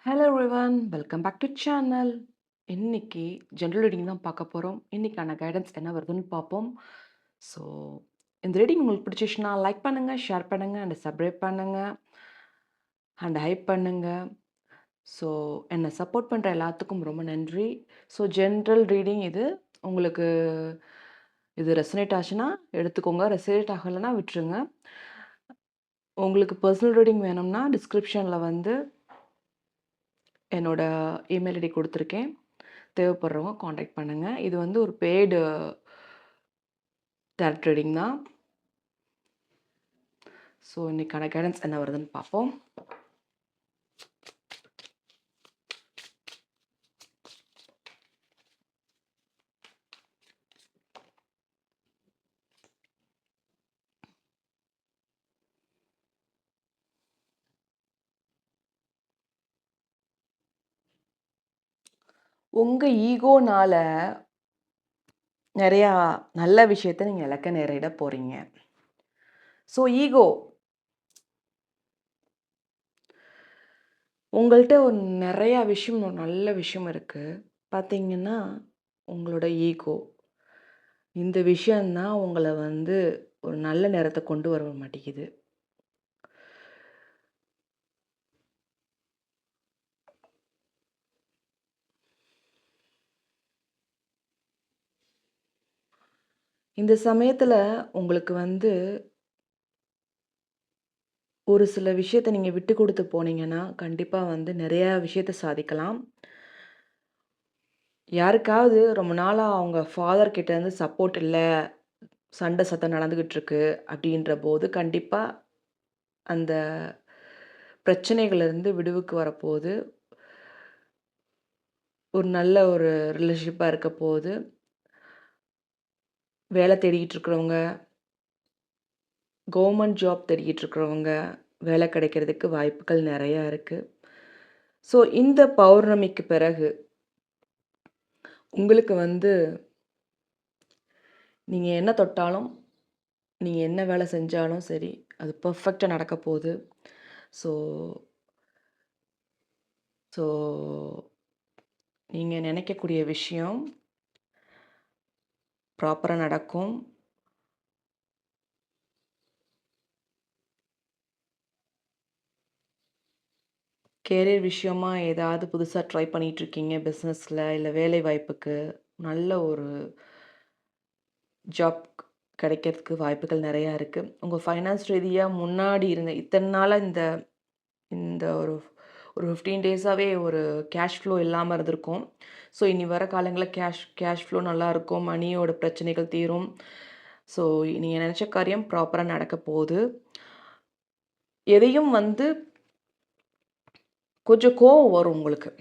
Hello everyone, welcome back to channel. இன்னைக்கு general reading தான் பார்க்க போகிறோம். இன்னைக்கான கைடன்ஸ் என்ன வருதுன்னு பார்ப்போம். ஸோ இந்த ரீடிங் உங்களுக்கு பிடிச்சிச்சுன்னா லைக் பண்ணுங்கள், ஷேர் பண்ணுங்கள் அண்ட் சப்ஸ்கிரைப் பண்ணுங்கள் அண்ட் ஹைப் பண்ணுங்கள். ஸோ என்னை சப்போர்ட் பண்ணுற எல்லாத்துக்கும் ரொம்ப நன்றி. ஸோ ஜென்ரல் ரீடிங் இது உங்களுக்கு ரெசனேட் ஆச்சுன்னா எடுத்துக்கோங்க, ரெசனேட் ஆகலைன்னா விட்டுருங்க. உங்களுக்கு பர்சனல் ரீடிங் வேணும்னா டிஸ்கிரிப்ஷனில் வந்து என்னோட இமெயில் ஐடி கொடுத்துருக்கேன். தேவைப்படுறவங்க காண்டாக்ட் பண்ணுங்கள். இது வந்து ஒரு பெய்டு டேரட் ரீடிங் தான். ஸோ இன்னைக்கான கைடன்ஸ் என்ன வருதுன்னு பார்ப்போம். உங்கள் ஈகோனால நிறையா நல்ல விஷயத்த நீங்கள் இழக்க நேரிட போகிறீங்க. ஸோ ஈகோ உங்கள்கிட்ட ஒரு நிறையா விஷயம், ஒரு நல்ல விஷயம் இருக்குது. பார்த்தீங்கன்னா உங்களோட ஈகோ இந்த விஷயந்தான் உங்களை வந்து ஒரு நல்ல நேரத்தை கொண்டு வர மாட்டேங்குது. இந்த சமயத்தில் உங்களுக்கு வந்து ஒரு சில விஷயத்தை நீங்கள் விட்டு கொடுத்து போனீங்கன்னா கண்டிப்பாக வந்து நிறையா விஷயத்தை சாதிக்கலாம். யாருக்காவது ரொம்ப நாளாக அவங்க ஃபாதர் கிட்டேருந்து சப்போர்ட் இல்லை, சண்டை சத்தம் நடந்துக்கிட்டு இருக்கு அப்படின்ற போது கண்டிப்பாக அந்த பிரச்சனைகள்லேருந்து விடுவுக்கு வரப்போகுது. ஒரு நல்ல ஒரு ரிலேஷன்ஷிப்பாக இருக்க போகுது. வேலை தேடிக்கிட்டு இருக்கிறவங்க, கவர்மெண்ட் ஜாப் தேடிக்கிட்டு இருக்கிறவங்க வேலை கிடைக்கிறதுக்கு வாய்ப்புகள் நிறையா இருக்குது. ஸோ இந்த பௌர்ணமிக்கு பிறகு உங்களுக்கு வந்து நீங்கள் என்ன தொட்டாலும், நீங்கள் என்ன வேலை செஞ்சாலும் சரி, அது பர்ஃபெக்டாக நடக்க போகுது. ஸோ ஸோ நீங்கள் நினைக்கக்கூடிய விஷயம் ப்ராப்பராக நடக்கும். கேரியர் விஷயமா ஏதாவது புதுசாக ட்ரை பண்ணிகிட்ருக்கீங்க பிஸ்னஸில், இல்லை வேலை வாய்ப்புக்கு நல்ல ஒரு ஜாப் கிடைக்கிறதுக்கு வாய்ப்புகள் நிறையா இருக்குது. உங்கள் ஃபைனான்ஸ் ரீதியாக முன்னாடி இருந்த இத்தனை நாளாக இந்த இந்த ஒரு ஒரு 15 டேஸாகவே ஒரு கேஷ் ஃப்ளோ இல்லாமல் இருந்திருக்கும். ஸோ இனி வர காலங்களில் கேஷ் ஃப்ளோ நல்லாயிருக்கும், மணியோட பிரச்சனைகள் தீரும். ஸோ நீங்கள் நினச்ச காரியம் ப்ராப்பராக நடக்க போகுது. எதையும் வந்து கொஞ்சம் கோவம் வரும் உங்களுக்கு.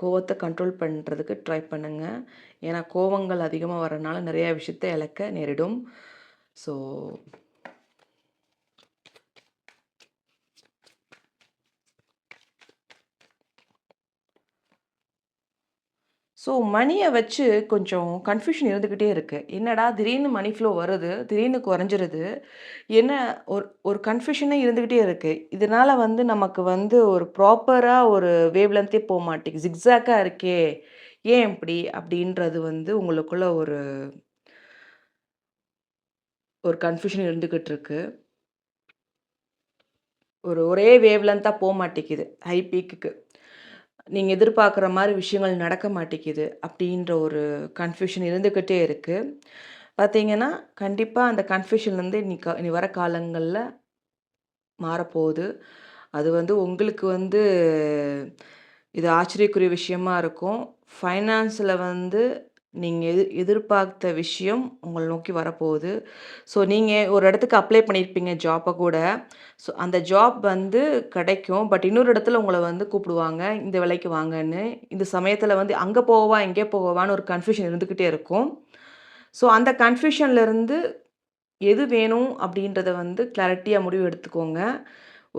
கோவத்தை கண்ட்ரோல் பண்ணுறதுக்கு ட்ரை பண்ணுங்கள். ஏன்னா கோவங்கள் அதிகமாக வரனால நிறையா விஷயத்தை இழக்க நேரிடும். ஸோ ஸோ மணியை வச்சு கொஞ்சம் கன்ஃப்யூஷன் இருந்துக்கிட்டே இருக்குது. என்னடா திடீர்னு மணி ஃப்ளோ வருது, திடீர்னு குறைஞ்சிருது. என்ன ஒரு ஒரு கன்ஃப்யூஷனே இருந்துக்கிட்டே இருக்குது. இதனால் வந்து நமக்கு வந்து ஒரு ப்ராப்பராக ஒரு வேவ் லென்த்தே போக மாட்டேங்குது. ஜிக்ஸாக்காக இருக்கே, ஏன் இப்படி அப்படின்றது வந்து உங்களுக்குள்ள ஒரு ஒரு கன்ஃப்யூஷன் இருந்துக்கிட்டு இருக்கு. ஒரே வேவ் லென்த்தாக போக மாட்டேங்குது ஹை பீக்குக்கு. நீங்கள் எதிர்பார்க்குற மாதிரி விஷயங்கள் நடக்க மாட்டேங்குது அப்படின்ற ஒரு கன்ஃப்யூஷன் இருந்துக்கிட்டே இருக்குது. பார்த்தீங்கன்னா கண்டிப்பாக அந்த கன்ஃப்யூஷன்லேருந்து இனி வர காலங்களில் மாறப்போகுது. அது வந்து உங்களுக்கு வந்து இது ஆச்சரியக்குரிய விஷயமா இருக்கும். ஃபைனான்ஸில் வந்து நீங்கள் எதிர்பார்த்த விஷயம் உங்களை நோக்கி வரப்போகுது. ஸோ நீங்கள் ஒரு இடத்துக்கு அப்ளை பண்ணியிருப்பீங்க ஜாப்பை கூட. ஸோ அந்த ஜாப் வந்து கிடைக்கும். பட் இன்னொரு இடத்துல உங்களை வந்து கூப்பிடுவாங்க, இந்த வேலைக்கு வாங்கன்னு. இந்த சமயத்தில் வந்து அங்கே போகவா, இங்கே போகவான்னு ஒரு கன்ஃப்யூஷன் இருந்துக்கிட்டே இருக்கும். ஸோ அந்த கன்ஃப்யூஷன்லேருந்து எது வேணும் அப்படின்றத வந்து கிளாரிட்டியாக முடிவு எடுத்துக்கோங்க.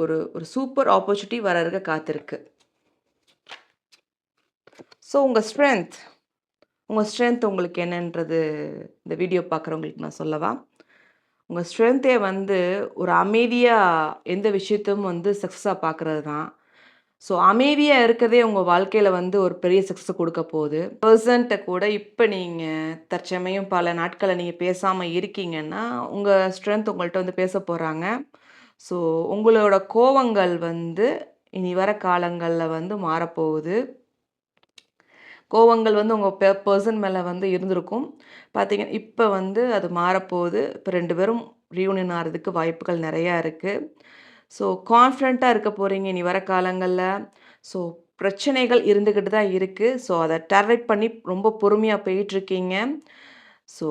ஒரு ஒரு சூப்பர் ஆப்பர்ச்சுனிட்டி வர இருக்க காத்திருக்கு. ஸோ உங்கள் ஸ்ட்ரென்த் உங்களுக்கு என்னன்றது இந்த வீடியோ பார்க்குறவங்களுக்கு நான் சொல்லவா? உங்கள் ஸ்ட்ரென்த்தே வந்து ஒரு அமைதியாக எந்த விஷயத்தையும் வந்து சக்ஸஸாக பார்க்குறது தான். ஸோ அமைதியாக இருக்கதே உங்கள் வாழ்க்கையில் வந்து ஒரு பெரிய சக்ஸஸ் கொடுக்க போகுது. பர்சன்ட்ட கூட இப்போ நீங்கள் தற்சமயம் பல நாட்களை நீங்கள் பேசாமல் இருக்கீங்கன்னா உங்கள் ஸ்ட்ரென்த் உங்கள்கிட்ட வந்து பேச போகிறாங்க. ஸோ உங்களோட கோவங்கள் வந்து இனி வர காலங்களில் வந்து மாறப்போகுது. கோவங்கள் வந்து உங்கள் பெர்சன் மேலே வந்து இருந்திருக்கும். பார்த்தீங்கன்னா இப்போ வந்து அது மாறப்போகுது. இப்போ 2 பேரும் ரீயூனியன் ஆகிறதுக்கு வாய்ப்புகள் நிறையா இருக்குது. ஸோ கான்ஃபிடென்ட்டாக இருக்க போகிறீங்க இனி வர காலங்களில். ஸோ பிரச்சனைகள் இருந்துக்கிட்டு தான் இருக்குது. ஸோ அதை டார்கெட் பண்ணி ரொம்ப பொறுமையாக போயிட்டுருக்கீங்க. ஸோ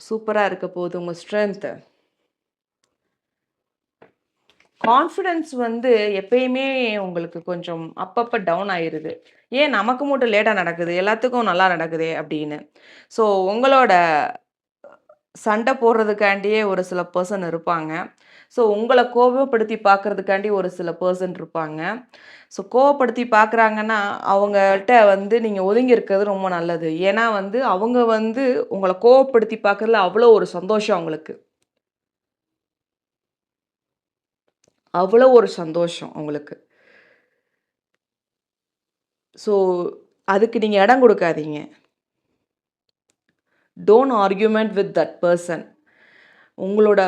சூப்பராக இருக்க போகுது உங்கள் ஸ்ட்ரென்த்து. கான்ஃபிடன்ஸ் வந்து எப்பயுமே உங்களுக்கு கொஞ்சம் அப்பப்போ டவுன் ஆயிருது. ஏன் நமக்கு மட்டும் லேட்டா நடக்குது, எல்லாத்துக்கும் நல்லா நடக்குதே அப்படின்னு. ஸோ உங்களோட சண்டை போடுறதுக்காண்டியே ஒரு சில பெர்சன் இருப்பாங்க. ஸோ உங்கள கோபப்படுத்தி பார்க்கறதுக்காண்டி ஒரு சில பெர்சன் இருப்பாங்க. ஸோ கோவப்படுத்தி பார்க்குறாங்கன்னா, அவங்கள்ட்ட வந்து நீங்க ஒதுங்கி இருக்கிறது ரொம்ப நல்லது. ஏன்னா வந்து அவங்க வந்து உங்கள கோவப்படுத்தி பார்க்கறதுல அவ்வளோ ஒரு சந்தோஷம் அவங்களுக்கு. அவ்வளோ ஒரு சந்தோஷம் அவங்களுக்கு. ஸோ அதுக்கு நீங்க இடம் குடுக்காதீங்க. Don't argument with that person. உங்களோட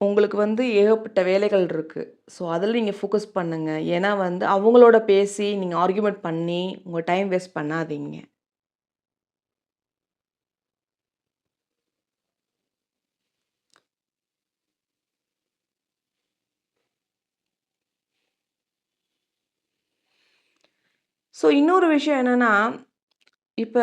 உங்களுக்கு வந்து ஏகப்பட்ட வேலைகள் இருக்கு. ஸோ அதில நீங்க ஃபோக்கஸ் பண்ணுங்க. ஏன்னா வந்து அவங்களோட பேசி நீங்க ஆர்கியூமெண்ட் பண்ணி உங்க டைம் வேஸ்ட் பண்ணாதீங்க. ஸோ இன்னொரு விஷயம் என்னன்னா, இப்ப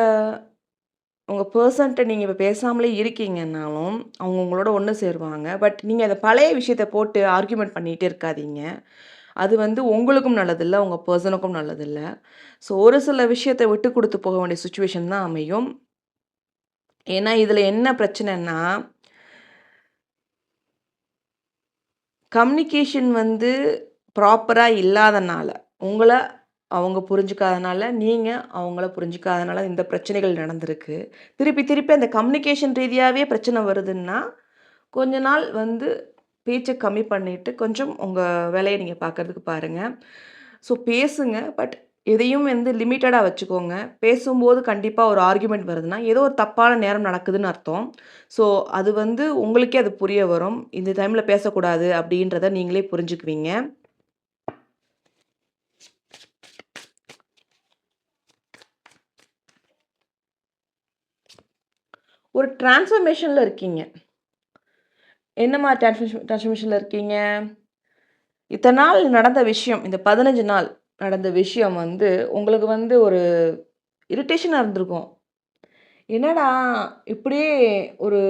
உங்க பெர்சன்ட்ட நீங்க இப்ப பேசாமலே இருக்கீங்கன்னாலும், அவங்க உங்களோட ஒண்ணு சேருவாங்க. பட் நீங்க அத பழைய விஷயத்த போட்டு ஆர்கியூமெண்ட் பண்ணிட்டே இருக்காதீங்க. அது வந்து உங்களுக்கும் நல்லதில்ல, உங்க பெர்சனுக்கும் நல்லதில்ல. ஸோ ஒரு சில விஷயத்த விட்டு குடுத்து போக வேண்டிய சிச்சுவேஷன் தான் அமையும். ஏன்னா, இதுல என்ன பிரச்சனைன்னா, கம்யூனிகேஷன் வந்து ப்ராப்பரா இல்லாதனால, உங்கள அவங்க புரிஞ்சுக்காதனால, நீங்க அவங்கள புரிஞ்சுக்காதனால இந்த பிரச்சனைகள் நடந்திருக்கு. திருப்பி திருப்பி அந்த கம்யூனிகேஷன் ரீதியாவே பிரச்சனை வருதுன்னா, கொஞ்ச நாள் வந்து பேச்ச கம்மி பண்ணிட்டு, கொஞ்சம் உங்க வேலைய நீங்க பார்க்கறதுக்கு பாருங்க. ஸோ பேசுங்க. பட் எதையும் வந்து லிமிட்டடா வச்சுக்கோங்க. பேசும்போது கண்டிப்பா ஒரு ஆர்கியூமெண்ட் வருதுன்னா, ஏதோ ஒரு தப்பான நேரம் நடக்குதுன்னு அர்த்தம். ஸோ அது வந்து உங்களுக்கே அது புரிய வரும். இந்த டைம்ல பேசக்கூடாது அப்படின்றத நீங்களே புரிஞ்சுக்குவீங்க. ஒரு டிரான்ஸ்ஃபர்மேஷன்ல இருக்கீங்க. என்ன மாரி டிரான்ஸ்ஃபர்மேஷன்ல இருக்கீங்க? இத்தன நாள் நடந்த விஷயம், இந்த 15 நாள் நடந்த விஷயம் வந்து உங்களுக்கு வந்து ஒரு இரிட்டேஷனா இருந்திருக்கும். என்னடா! இப்படியே ஒரு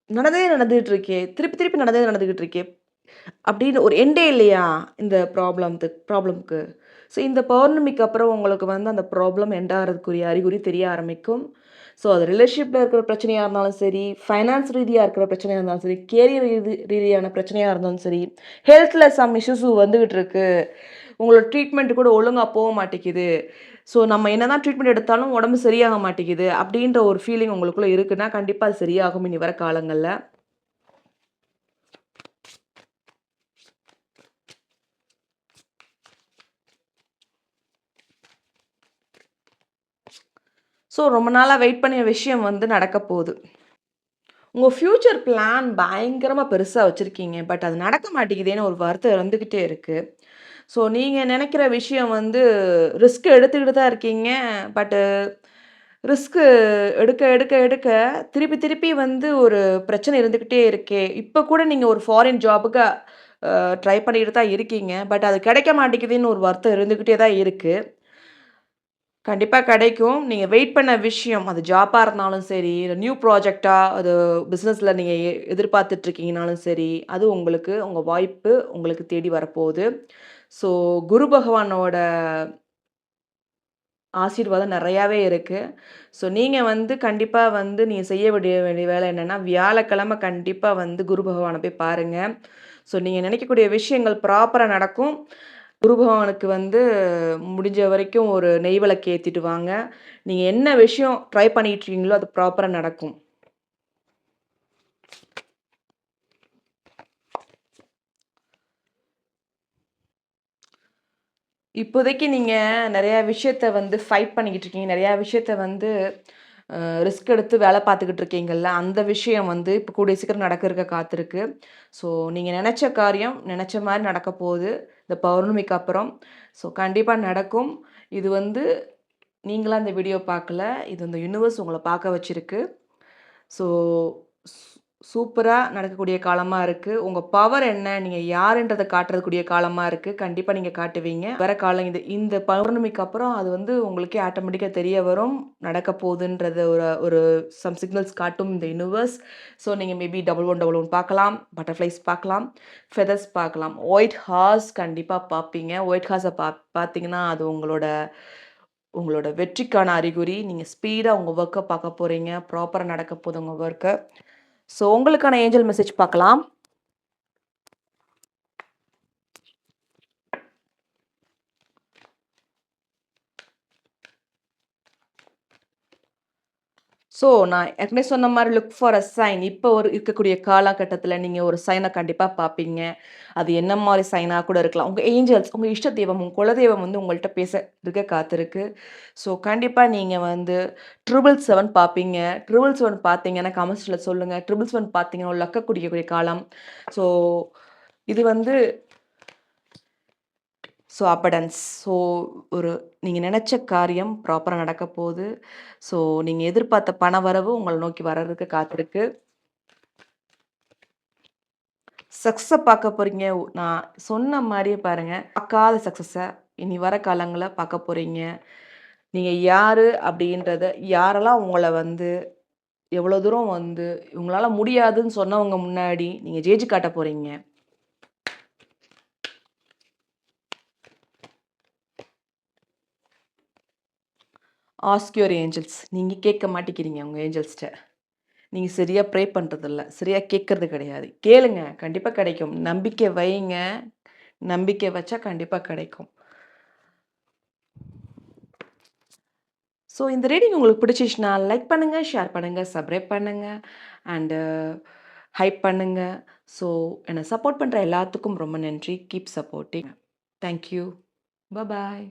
நடந்துகிட்டு இருக்கே! திருப்பி திருப்பி நடந்துகிட்டு இருக்கே! அப்படின்னு ஒரு எண்டே இல்லையா? இந்த ப்ராப்ளம்க்கு. ஸோ இந்த பௌர்ணமிக்கு அப்புறம் உங்களுக்கு வந்து அந்த ப்ராப்ளம் எண்ட் ஆகுறதுக்குரிய அறிகுறி தெரிய ஆரம்பிக்கும். ஸோ அது ரிலேஷன்ஷிப்ல இருக்கிற பிரச்சனையா இருந்தாலும் சரி, ஃபைனான்ஸ் ரீதியா இருக்கிற பிரச்சனையா இருந்தாலும் சரி, கேரியர் ரீதியான பிரச்சனையா இருந்தாலும் சரி, ஹெல்த்ல சம் இஷ்யூஸ் வந்துகிட்டு இருக்கு. உங்களோட ட்ரீட்மெண்ட் கூட ஒழுங்கா போக மாட்டேங்குது. ஸோ நம்ம என்னதான் ட்ரீட்மெண்ட் எடுத்தாலும் உடம்பு சரியாக மாட்டேங்குது. அப்படின்ற ஒரு ஃபீலிங் உங்களுக்குள்ள இருக்குன்னா, கண்டிப்பா அது சரியாகும் இனி வர காலங்கள்ல. ஸோ ரொம்ப நாளா வெயிட் பண்ணிய விஷயம் வந்து நடக்க போது. உங்க ஃப்யூச்சர் பிளான் பயங்கரமா பெருசா வச்சிருக்கீங்க. பட் அது நடக்க மாட்டேங்குதேன்னு ஒரு வருத்தம் இருந்துகிட்டே இருக்கு. ஸோ நீங்க நெனைக்கிற விஷயம் வந்து ரிஸ்க் எடுத்துக்கிட்டு தான் இருக்கீங்க. பட்டு ரிஸ்க்கு எடுக்க திருப்பி திருப்பி வந்து ஒரு பிரச்சனை இருந்துகிட்டே இருக்கே! இப்ப கூட நீங்க ஒரு ஃபாரின் ஜாபுக்கு ட்ரை பண்ணிட்டு தான் இருக்கீங்க. பட் அது கிடைக்க மாட்டேங்குதுன்னு ஒரு வருத்தம் இருந்துகிட்டே தான் இருக்கு. கண்டிப்பா கிடைக்கும். நீங்க வெயிட் பண்ண விஷயம், அது ஜாப்பா இருந்தாலும் சரி, இல்ல நியூ ப்ராஜெக்ட்டா அது பிசினஸ்ல நீங்க எதிர்பார்த்துட்டு இருக்கீங்கனாலும் சரி, அது உங்களுக்கு உங்க வாய்ப்பு உங்களுக்கு தேடி வரப்போகுது. ஸோ குரு பகவானோட ஆசீர்வாதம் நெறையாவே இருக்கு. ஸோ நீங்க வந்து கண்டிப்பா வந்து நீங்க செய்ய வேண்டிய வேண்டிய வேலை என்னன்னா, வியாழக்கிழமை கண்டிப்பா வந்து குரு பகவான போய் பாருங்க. ஸோ நீங்க நினைக்கக்கூடிய விஷயங்கள் ப்ராப்பரா நடக்கும். குரு பகவானுக்கு வந்து முடிஞ்ச வரைக்கும் ஒரு நெய் விளக்கு ஏத்திட்டு வாங்க. நீங்க என்ன விஷயம் ட்ரை பண்ணிட்டு இருக்கீங்களோ, அது ப்ராப்பரா நடக்கும். இப்போதைக்கு நீங்க நெறையா விஷயத்த வந்து ஃபைட் பண்ணிக்கிட்டு இருக்கீங்க. நெறையா விஷயத்த வந்து ரிஸ்க் எடுத்து வேல பார்த்துக்கிட்டு இருக்கீங்கல்ல, அந்த விஷயம் வந்து இப்ப கூடிய சீக்கிரம் நடக்கறக்கு காத்திருக்கு. ஸோ நீங்க நெனச்ச காரியம் நெனச்ச மாரி நடக்கப் போகுது. இந்த பௌர்ணமிக்கு அப்புறம். ஸோ கண்டிப்பா நடக்கும். இது வந்து நீங்களா இந்த வீடியோ பார்க்கல. இது இந்த யுனிவர்ஸ் உங்கள பார்க்க வச்சிருக்கு. ஸோ சூப்பரா நடக்கக்கூடிய காலமா இருக்கு. உங்க பவர் என்ன? நீங்க யாருன்றத காட்டுறதுக்கூடிய காலமா இருக்கு. கண்டிப்பா நீங்க காட்டுவீங்க. வர காலம் இந்த இந்த பௌர்ணமிக்கு அப்புறம் அது வந்து உங்களுக்கே ஆட்டோமேட்டிக்கா தெரிய வரும். நடக்கப் போகுதுன்றது ஒரு ஒரு சம் சிக்னல்ஸ் காட்டும் இந்த யுனிவர்ஸ். ஸோ நீங்க மேபி 1111 பார்க்கலாம். பட்டர்ஃப்ளைஸ் பார்க்கலாம். ஃபெதர்ஸ் பார்க்கலாம். ஒயிட் ஹார்ஸ் கண்டிப்பா பார்ப்பீங்க. ஒயிட் ஹார்ஸ பார்த்தீங்கன்னா, அது உங்களோட உங்களோட வெற்றிக்கான அறிகுறி. நீங்க ஸ்பீடா உங்க வொர்க்க பார்க்க போறீங்க. ப்ராப்பரா நடக்கப் போகுது உங்க வொர்க்க. ஸோ உங்களுக்கான ஏஞ்சல் மெசேஜ் பார்க்கலாம். ஸோ நான் ஏற்கனவே சொன்ன மாரி லுக் ஃபார் அ சைன். இப்போ ஒரு இருக்கக்கூடிய காலகட்டத்தில நீங்க ஒரு சைன கண்டிப்பா பார்ப்பீங்க. அது என்ன மாரி சைனா கூட இருக்கலாம். உங்க ஏஞ்சல்ஸ், உங்க இஷ்ட தெய்வம், உங்க குலதெய்வம் வந்து உங்கள்ட்ட பேச இருக்க காத்திருக்கு. ஸோ கண்டிப்பா நீங்க வந்து 777 பார்ப்பீங்க. 777 பார்த்தீங்கன்னா கமெண்ட்ஸ்ல சொல்லுங்க. 777 பார்த்தீங்கன்னா ஒரு லக்க குடிக்கக்கூடிய காலம். ஸோ இது வந்து ஸோ அபடன்ஸ். ஸோ ஒரு நீங்க நெனச்ச காரியம் ப்ராப்பரா நடக்கப் போது. ஸோ நீங்க எதிர்பார்த்த பணவரவு உங்கள நோக்கி வர்றதுக்கு காத்திருக்கு. சக்ஸஸ பார்க்க போறீங்க. நான் சொன்ன மாரியே பாருங்க. பார்க்காத சக்ஸஸ இனி வர காலங்கள்ல பார்க்க போறீங்க. நீங்க யாரு அப்படின்றத யாரெல்லாம் உங்கள வந்து எவ்வளோ தூரம் வந்து இவங்களால முடியாதுன்னு சொன்னவங்க முன்னாடி நீங்க ஜெயிச்சு காட்ட போறீங்க. Ask your angels. நீங்க கேட்க மாட்டேங்கிறீங்க உங்க ஏஞ்சல்ஸ்ட்ட. நீங்க சரியா ப்ரே பண்றதில்ல. சரியா கேட்கறது கிடையாது. கேளுங்க. கண்டிப்பா கிடைக்கும். நம்பிக்கை வைங்க. நம்பிக்கை வச்சா கண்டிப்பா கிடைக்கும். ஸோ இந்த ரீடிங் உங்களுக்கு பிடிச்சிச்சுன்னா, லைக் பண்ணுங்க, ஷேர் பண்ணுங்க, சப்ஸ்கிரைப் பண்ணுங்க அண்டு ஹைப் பண்ணுங்க. ஸோ என்ன சப்போர்ட் பண்ற எல்லாத்துக்கும் ரொம்ப நன்றி. Keep supporting. Thank you. Bye.